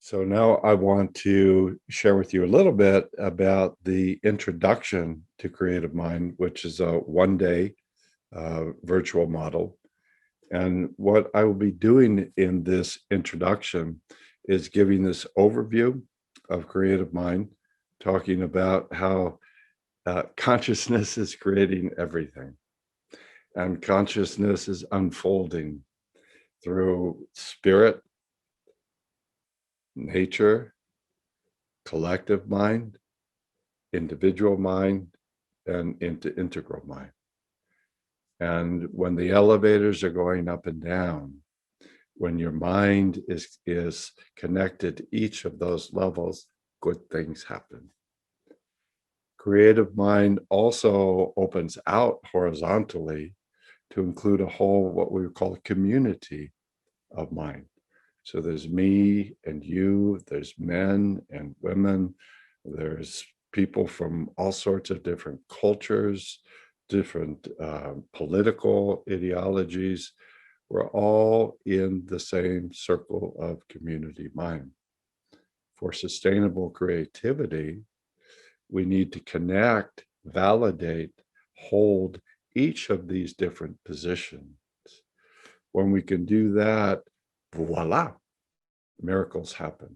So now I want to share with you a little bit about the introduction to Creative Mind, which is a one-day virtual model. And what I will be doing in this introduction is giving this overview of Creative Mind, talking about how consciousness is creating everything. And consciousness is unfolding through spirit, nature, collective mind, individual mind, and into integral mind. And when the elevators are going up and down, when your mind is connected to each of those levels, good things happen. Creative mind also opens out horizontally to include a whole, what we would call a community of mind. So there's me and you, there's men and women, there's people from all sorts of different cultures, different political ideologies. We're all in the same circle of community mind. For sustainable creativity, we need to connect, validate, hold each of these different positions. When we can do that, voila, miracles happen.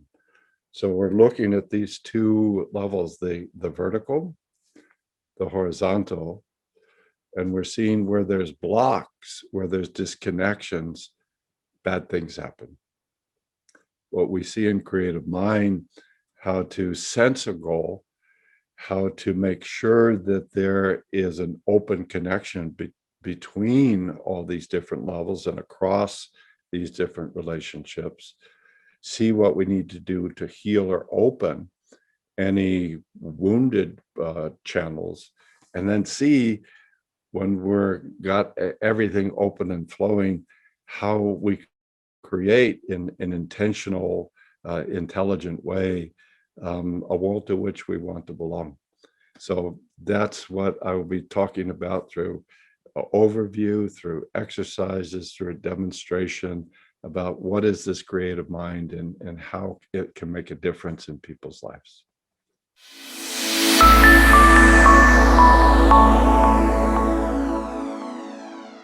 So we're looking at these two levels, the vertical, the horizontal, and we're seeing where there's blocks, where there's disconnections, bad things happen. What we see in Creative Mind, how to sense a goal, how to make sure that there is an open connection between all these different levels and across these different relationships, see what we need to do to heal or open any wounded channels, and then see when we're got everything open and flowing, how we create in an intentional, intelligent way, a world to which we want to belong. So that's what I will be talking about through overview, through exercises, through a demonstration about what is this creative mind and how it can make a difference in people's lives.